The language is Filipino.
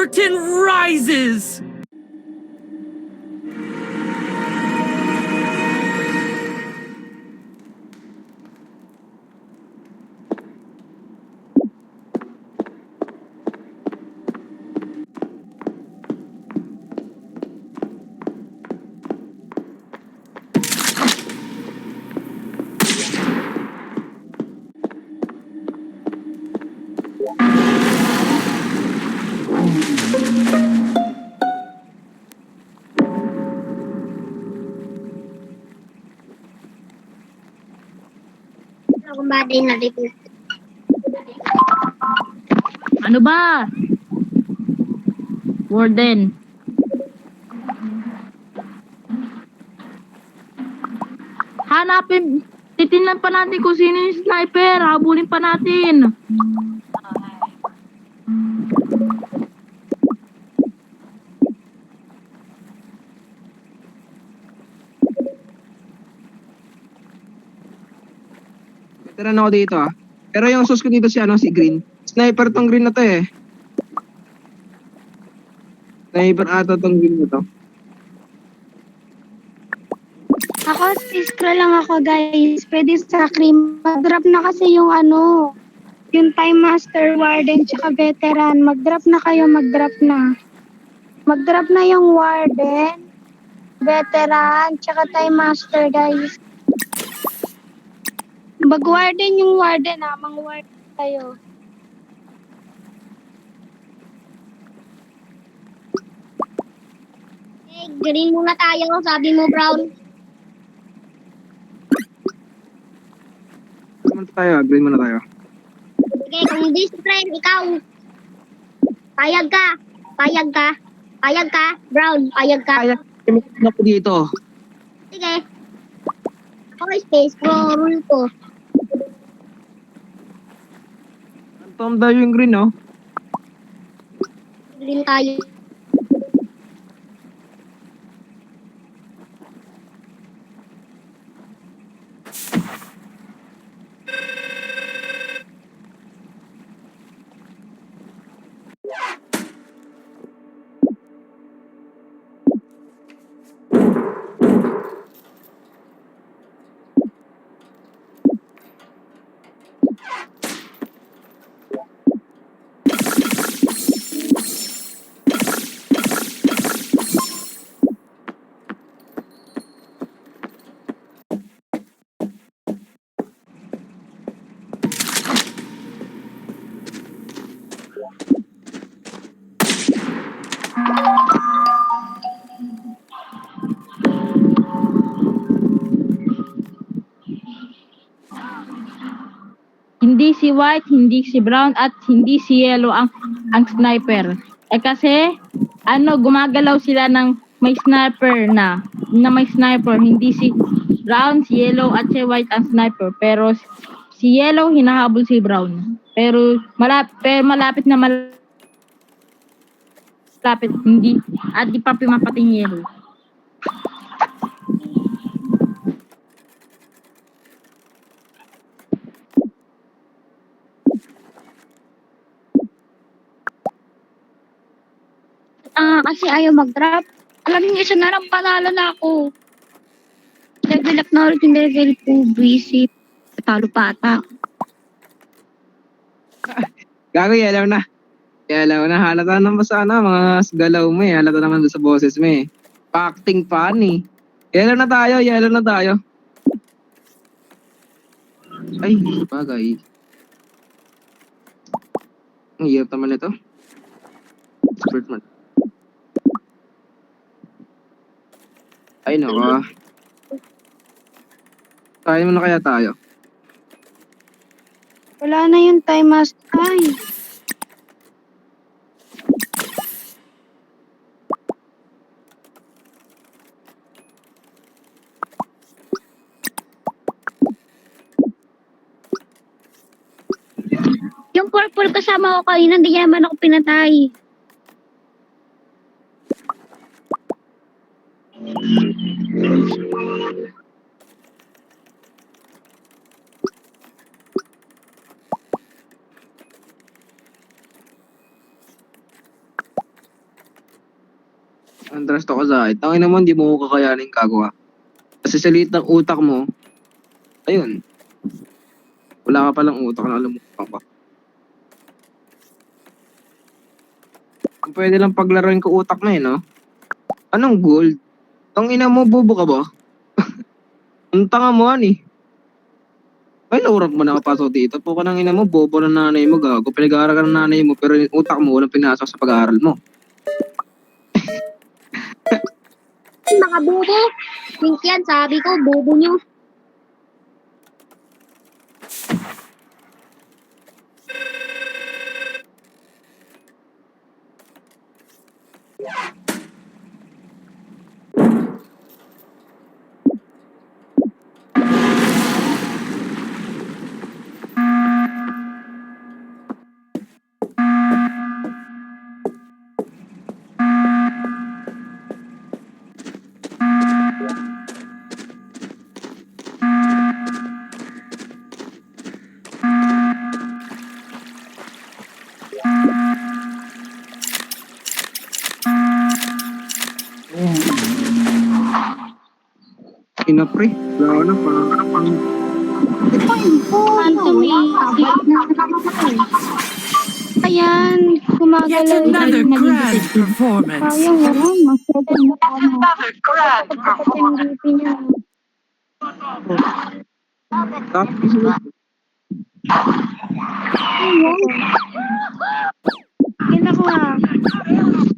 curtain rises! Kumbade na dito. Ano ba? Warden. Hanapin, titingnan pa natin kung sino yung sniper. Habulin pa natin. Veteran ako dito ah. Pero yung sus ko dito si Green. Sniper tong Green na to eh. Sniper ata tong Green na to. Ako, extra lang ako guys. Pwede sa cream. Mag-drop na kasi yung yung Time Master, Warden, tsaka Veteran. Mag-drop na kayo, mag-drop na. Mag-drop na yung Warden, Veteran, tsaka Time Master guys. Mag-Warden yung Warden mang-Warden kayo. Green muna tayo, sabi mo Brown. Green muna tayo. Sige, kung hindi si friend, ikaw. Payag ka. Payag ka. Payag ka. Brown, payag ka. Kaya na po dito. Sige. Ako space ko, rule ko. Tom daw yung Green no? Green tayo. Hindi si White, hindi si Brown, at hindi si Yellow ang sniper. Eh kasi, gumagalaw sila ng may sniper na may sniper. Hindi si Brown, si Yellow, at si White ang sniper. Pero si Yellow, hinahabol si Brown. Pero malapit na malapit. Hindi, at di pa pimapating Yellow. Kasi ayaw mag-drop. Alam niyo, isa na lang panalo na ako. Level up na ulit yung level ko. Visit. Talo pa ata. Gago yellow na. Yellow na. Halata naman sa mga galaw mo eh. Halata naman sa boses mo eh. Acting fan eh. Yellow na tayo, yellow na tayo. Ay, bagay. Ang hirap naman ito. Expert man. Ay, nako. Kaya mo na kaya tayo? Wala na yung time master. Ay. Yung purple kasama ko kanina, hindi niya naman ako pinatay. Andras to ka tangin naman, di mo ko kakayanin gagawa. Kasi sa liit ng utak mo, ayun. Wala ka palang utak na alam mo pa. Kung pwede lang paglaruin ko utak na no? Anong gold? Ang ina mo, bobo ka ba? Ang tanga mo, ani. Ay, laurap mo nakapasok dito. Po ka ng ina mo, bobo ng nanay mo, gago. Pinag-aaral ka ng nanay mo, pero yung utak mo, walang pinasok sa pag-aaral mo. Mga bobo. Pink yan, sabi ko, bobo nyo. Ina pre, wala na, parang Phantom Ayan, Yet gumagalaw. another grand performance. Sayang naman, mas Another grand performance. niya. tapos Ayun. Ginawa.